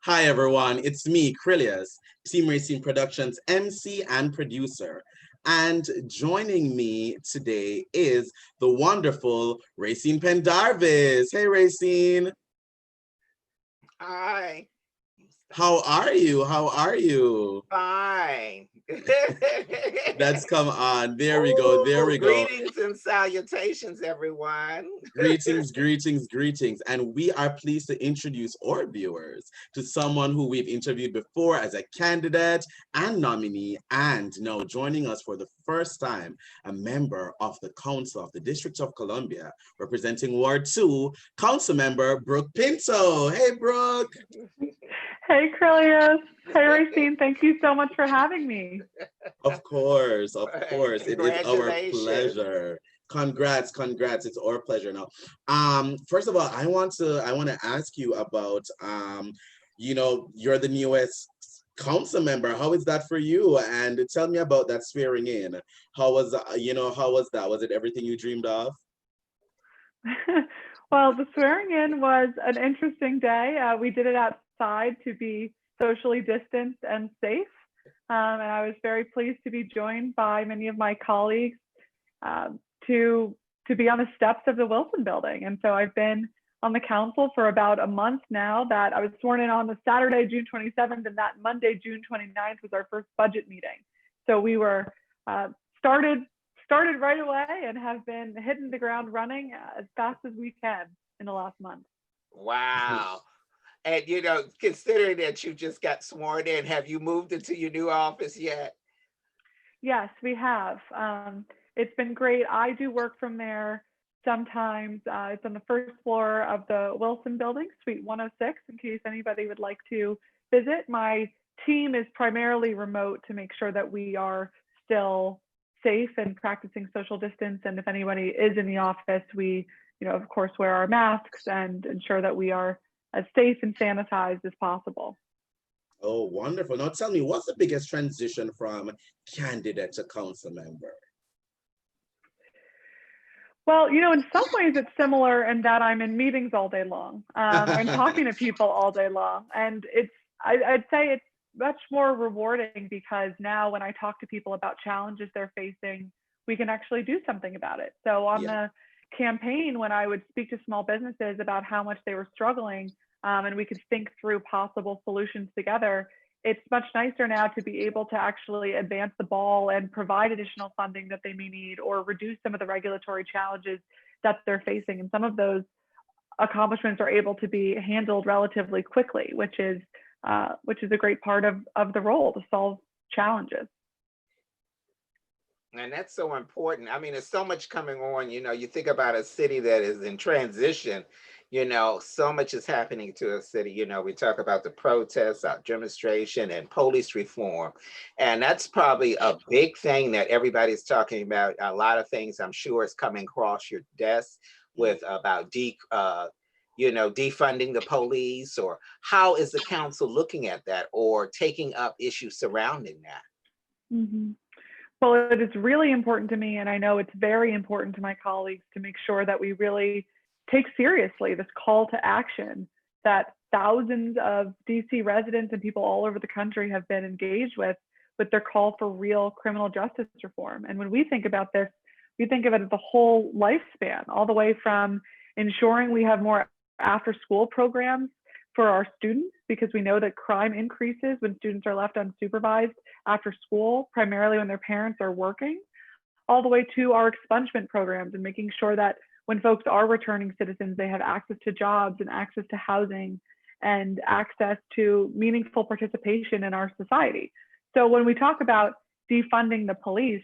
Hi everyone, it's me, Krylios, Team Rayceen Productions MC and producer. And joining me today is the wonderful Rayceen Pendarvis. Hey Rayceen. Hi. How are you? How are you? Fine. That's come on. There we go. There we go. Greetings and salutations, everyone. Greetings, greetings, greetings. And we are pleased to introduce our viewers to someone who we've interviewed before as a candidate and nominee, and now joining us for the first time, a member of the Council of the District of Columbia, representing Ward 2, Councilmember Brooke Pinto. Hey, Brooke. Hey, Krylios. Hey, Rayceen. Thank you so much for having me. Of course, of course. It is our Congratulations. pleasure. Congrats, congrats. It's our pleasure now. First of all, I want to ask you about you're the newest council member. How is that for you? And tell me about that swearing in. How was how was that? Was it everything you dreamed of? Well, the swearing in was an interesting day. We did it outside to be socially distanced and safe. And I was very pleased to be joined by many of my colleagues to be on the steps of the Wilson building. And so I've been on the council for about a month now. That I was sworn in on the Saturday, June 27th, and that Monday, June 29th was our first budget meeting. So we were started right away and have been hitting the ground running as fast as we can in the last month. Wow. And considering that you just got sworn in, have you moved into your new office yet? Yes, we have. It's been great. I do work from there sometimes. It's on the first floor of the Wilson building, Suite 106, in case anybody would like to visit. My team is primarily remote to make sure that we are still safe and practicing social distance. And if anybody is in the office, we, of course, wear our masks and ensure that we are as safe and sanitized as possible. Oh, wonderful. Now tell me, what's the biggest transition from candidate to council member? Well, in some ways it's similar in that I'm in meetings all day long. I'm talking to people all day long. And I'd say it's much more rewarding because now when I talk to people about challenges they're facing, we can actually do something about it. So on the campaign, when I would speak to small businesses about how much they were struggling, and we could think through possible solutions together, it's much nicer now to be able to actually advance the ball and provide additional funding that they may need or reduce some of the regulatory challenges that they're facing. And some of those accomplishments are able to be handled relatively quickly, which is a great part of the role, to solve challenges. And that's so important. I mean, there's so much coming on. You think about a city that is in transition, so much is happening to a city. We talk about the protests, our demonstration, and police reform. And that's probably a big thing that everybody's talking about. A lot of things I'm sure is coming across your desk with about defunding the police, or how is the council looking at that or taking up issues surrounding that? Mm-hmm. Well, it is really important to me, and I know it's very important to my colleagues, to make sure that we really take seriously this call to action that thousands of DC residents and people all over the country have been engaged with their call for real criminal justice reform. And when we think about this, we think of it as the whole lifespan, all the way from ensuring we have more after-school programs for our students, because we know that crime increases when students are left unsupervised after school, primarily when their parents are working, all the way to our expungement programs and making sure that when folks are returning citizens, they have access to jobs and access to housing and access to meaningful participation in our society. So when we talk about defunding the police,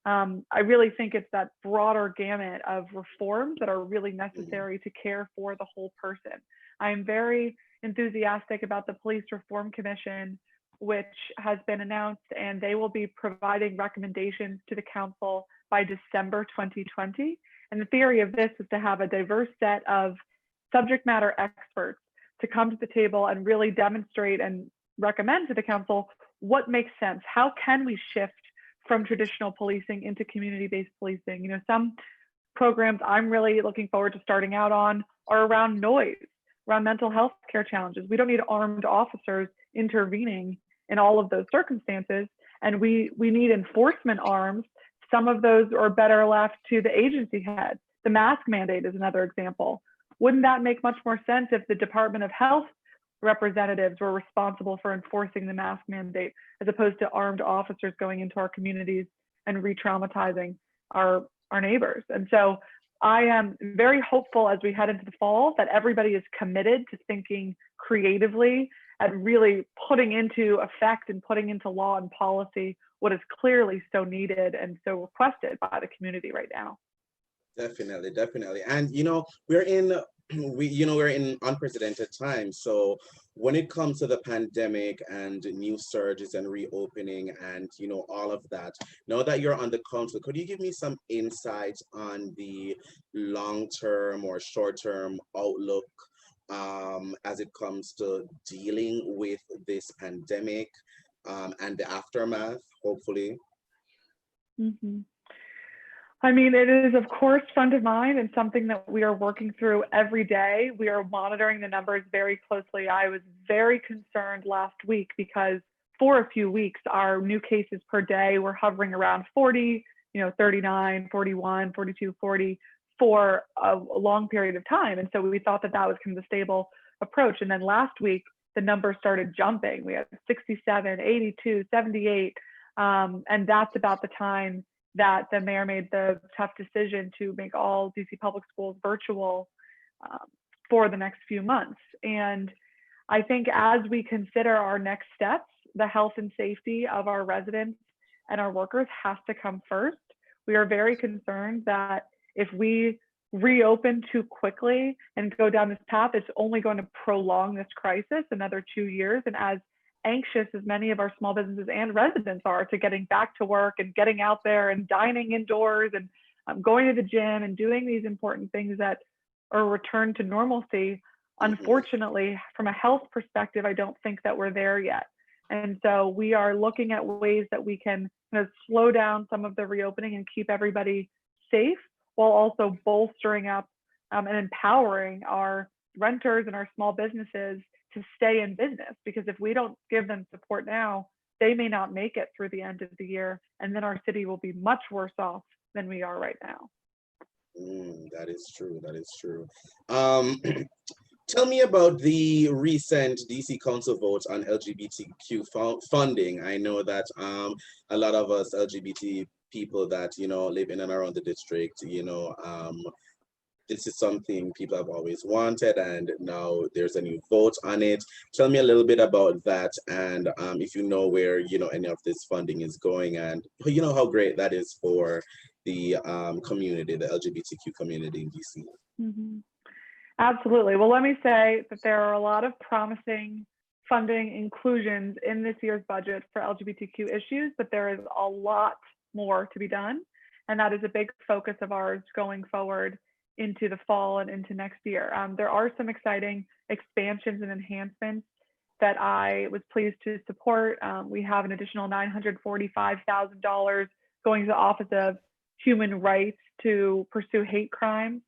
I really think it's that broader gamut of reforms that are really necessary to care for the whole person. I'm very enthusiastic about the Police Reform Commission, which has been announced, and they will be providing recommendations to the council by December 2020. And the theory of this is to have a diverse set of subject matter experts to come to the table and really demonstrate and recommend to the council what makes sense. How can we shift from traditional policing into community-based policing? Some programs I'm really looking forward to starting out on are around noise, around mental health care challenges. We don't need armed officers intervening in all of those circumstances. And we need enforcement arms. Some of those are better left to the agency head. The mask mandate is another example. Wouldn't that make much more sense if the Department of Health representatives were responsible for enforcing the mask mandate, as opposed to armed officers going into our communities and re-traumatizing our neighbors? And so I am very hopeful as we head into the fall that everybody is committed to thinking creatively and really putting into effect and putting into law and policy what is clearly so needed and so requested by the community right now. Definitely, definitely. And we're in we're in unprecedented times. So when it comes to the pandemic and new surges and reopening and all of that, now that you're on the council, could you give me some insights on the long-term or short-term outlook as it comes to dealing with this pandemic and the aftermath, hopefully? Mm-hmm. I mean, it is, of course, front of mind and something that we are working through every day. We are monitoring the numbers very closely. I was very concerned last week because for a few weeks, our new cases per day were hovering around 40, 39, 41, 42, 40 for a long period of time. And so we thought that that was kind of the stable approach. And then last week, the numbers started jumping. We had 67, 82, 78. And that's about the time that the mayor made the tough decision to make all DC public schools virtual for the next few months. And I think as we consider our next steps, the health and safety of our residents and our workers has to come first. We are very concerned that if we reopen too quickly and go down this path, it's only going to prolong this crisis another 2 years. And as anxious as many of our small businesses and residents are to getting back to work and getting out there and dining indoors and going to the gym and doing these important things that are return to normalcy, unfortunately, from a health perspective, I don't think that we're there yet. And so we are looking at ways that we can slow down some of the reopening and keep everybody safe, while also bolstering up and empowering our renters and our small businesses to stay in business. Because if we don't give them support now, they may not make it through the end of the year, and then our city will be much worse off than we are right now. That is true. That is true. Tell me about the recent DC Council vote on LGBTQ funding. I know that a lot of us LGBT people that live in and around the district, this is something people have always wanted, and now there's a new vote on it. Tell me a little bit about that, and if you know where any of this funding is going, and how great that is for the community, the LGBTQ community in DC. Mm-hmm. Absolutely. Well, let me say that there are a lot of promising funding inclusions in this year's budget for LGBTQ issues, but there is a lot more to be done, and that is a big focus of ours going forward into the fall and into next year. There are some exciting expansions and enhancements that I was pleased to support. We have an additional $945,000 going to the Office of Human Rights to pursue hate crimes.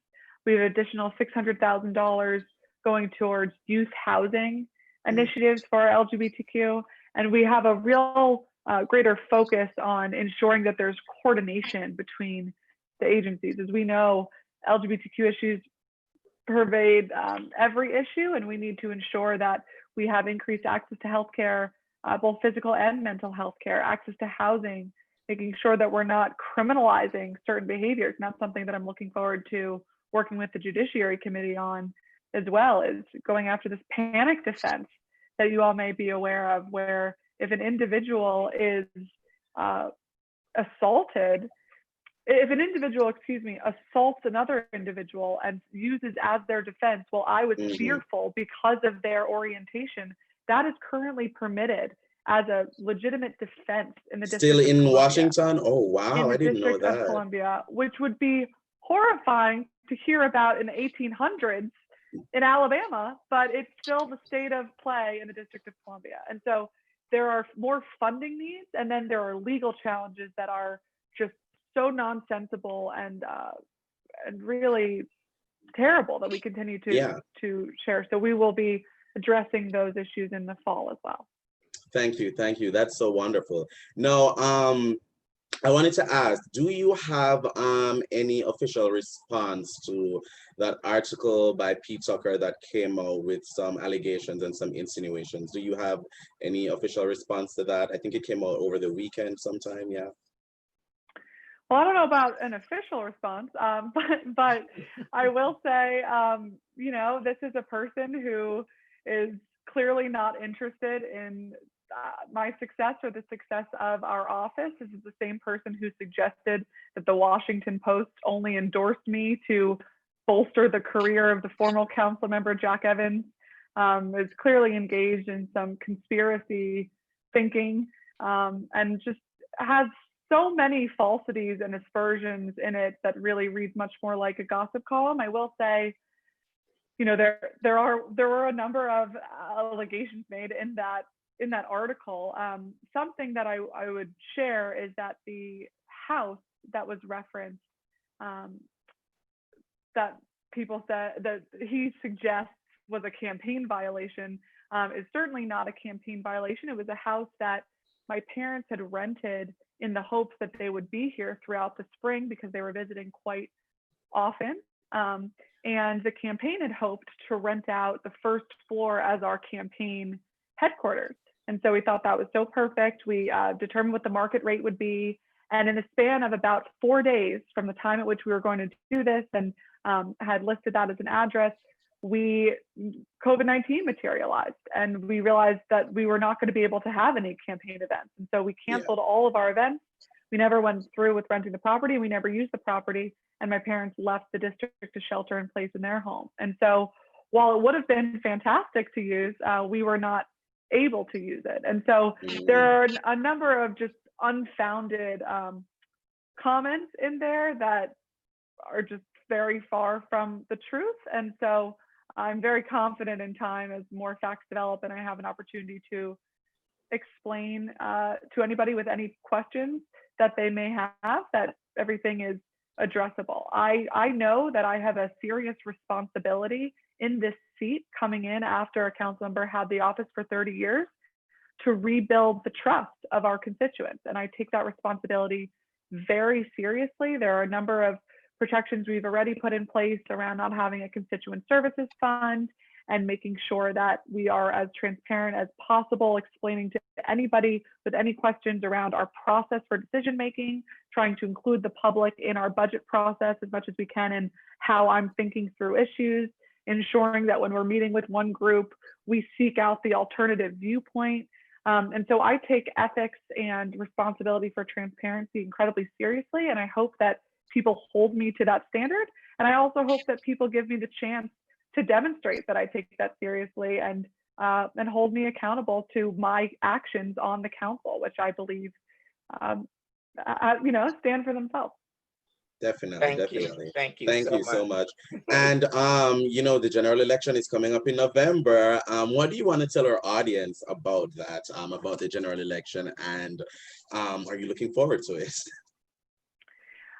We have additional $600,000 going towards youth housing initiatives for LGBTQ. And we have a real greater focus on ensuring that there's coordination between the agencies. As we know, LGBTQ issues pervade every issue, and we need to ensure that we have increased access to healthcare, both physical and mental health care, access to housing, making sure that we're not criminalizing certain behaviors. And that's something that I'm looking forward to working with the Judiciary Committee on as well, is going after this panic defense that you all may be aware of, where if an individual is assaulted, if an individual, assaults another individual and uses as their defense, well, I was fearful because of their orientation, that is currently permitted as a legitimate defense in the District Still in of Columbia. Washington? Oh, wow, I didn't know In the District of that. Columbia, which would be horrifying to hear about in the 1800s in Alabama, but it's still the state of play in the District of Columbia. And so there are more funding needs, and then there are legal challenges that are just so nonsensical and really terrible that we continue Yeah. to share. So we will be addressing those issues in the fall as well. Thank you. Thank you. That's so wonderful. Now, I wanted to ask, do you have any official response to that article by Pete Tucker that came out with some allegations and some insinuations? Do you have any official response to that? I think it came out over the weekend sometime, yeah. Well, I don't know about an official response, but I will say, you know, this is a person who is clearly not interested in my success or the success of our office. This is the same person who suggested that the Washington Post only endorsed me to bolster the career of the former council member Jack Evans. Is clearly engaged in some conspiracy thinking, and just has so many falsities and aspersions in it that really reads much more like a gossip column. I will say, you know, there were a number of allegations made in that article. Something that I would share is that the house that was referenced, that people said that he suggests was a campaign violation, is certainly not a campaign violation. It was a house that my parents had rented in the hopes that they would be here throughout the spring because they were visiting quite often. And the campaign had hoped to rent out the first floor as our campaign headquarters. And so we thought that was so perfect. We determined what the market rate would be. And in the span of about 4 days from the time at which we were going to do this and had listed that as an address, COVID-19 materialized, and we realized that we were not going to be able to have any campaign events. And so we canceled all of our events. We never went through with renting the property. We never used the property. And my parents left the district to shelter in place in their home. And so while it would have been fantastic to use, we were not able to use it. And so there are a number of just unfounded comments in there that are just very far from the truth. And so I'm very confident in time as more facts develop and I have an opportunity to explain to anybody with any questions that they may have, that everything is addressable. I know that I have a serious responsibility in this seat coming in after a council member had the office for 30 years to rebuild the trust of our constituents. And I take that responsibility very seriously. There are a number of protections we've already put in place around not having a constituent services fund and making sure that we are as transparent as possible, explaining to anybody with any questions around our process for decision making, trying to include the public in our budget process as much as we can and how I'm thinking through issues, ensuring that when we're meeting with one group, we seek out the alternative viewpoint. And so I take ethics and responsibility for transparency incredibly seriously, and I hope that people hold me to that standard. And I also hope that people give me the chance to demonstrate that I take that seriously and hold me accountable to my actions on the council, which I believe, stand for themselves. Definitely. Thank you so much. And the general election is coming up in November. What do you want to tell our audience about that, about the general election, and are you looking forward to it?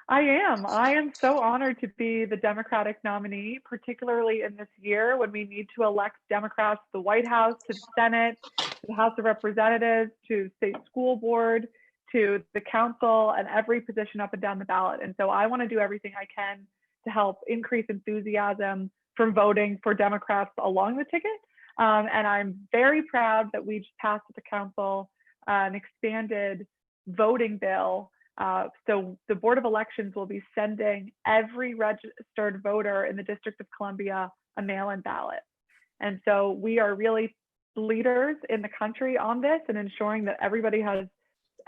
I am so honored to be the Democratic nominee, particularly in this year when we need to elect Democrats to the White House, to the Senate, to the House of Representatives, to state school board, to the council, and every position up and down the ballot. And so I want to do everything I can to help increase enthusiasm from voting for Democrats along the ticket. And I'm very proud that we just passed at the council an expanded voting bill. So the Board of Elections will be sending every registered voter in the District of Columbia a mail-in ballot. And so we are really leaders in the country on this and ensuring that everybody has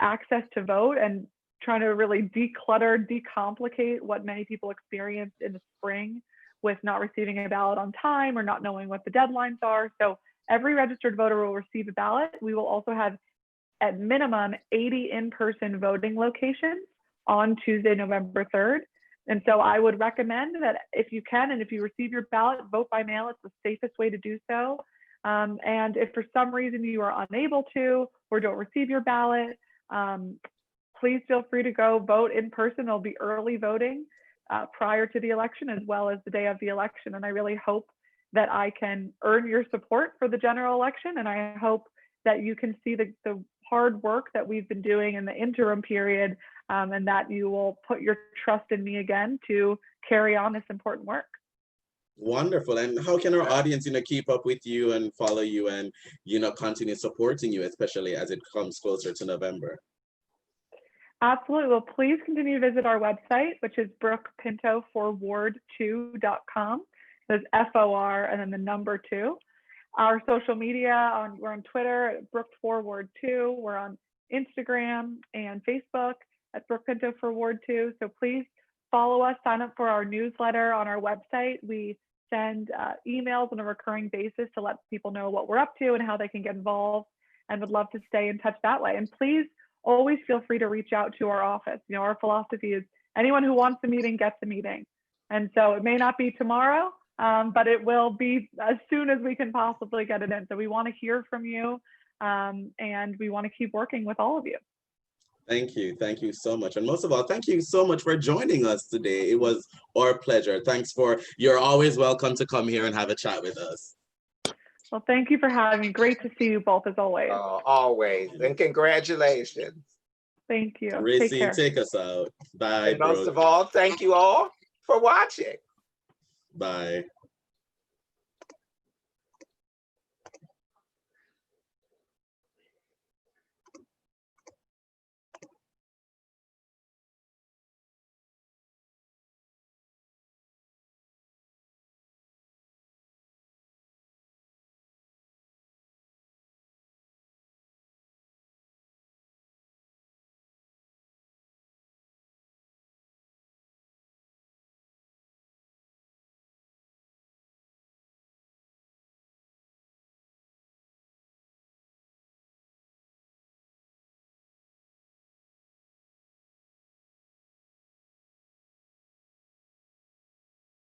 access to vote and trying to really declutter, decomplicate what many people experienced in the spring with not receiving a ballot on time or not knowing what the deadlines are. So every registered voter will receive a ballot. We will also have at minimum 80 in-person voting locations on Tuesday, November 3rd. And so I would recommend that if you can, and if you receive your ballot, vote by mail. It's the safest way to do so. And if for some reason you are unable to or don't receive your ballot, please feel free to go vote in person. There'll be early voting. prior to the election as well as the day of the election. And I really hope that I can earn your support for the general election. And I hope that you can see the hard work that we've been doing in the interim period, and that you will put your trust in me again to carry on this important work. Wonderful. And how can our audience, keep up with you and follow you and, continue supporting you, especially as it comes closer to November? Absolutely. Well, please continue to visit our website, which is brookepintoforward2.com. There's FOR and then the number 2. Our social media, we're on Twitter at brookforward2. We're on Instagram and Facebook at brookepintoforward2. So please follow us, sign up for our newsletter on our website. We send emails on a recurring basis to let people know what we're up to and how they can get involved, and would love to stay in touch that way. And please always feel free to reach out to our office. Our philosophy is anyone who wants a meeting gets a meeting. And so it may not be tomorrow, but it will be as soon as we can possibly get it in. So we want to hear from you, and we want to keep working with all of you. Thank you. Thank you so much. And most of all, thank you so much for joining us today. It was our pleasure. You're always welcome to come here and have a chat with us. Well, thank you for having me. Great to see you both as always. Always. And congratulations. Thank you. Rayceen, take us out. Bye. And most of all, thank you all for watching. Bye.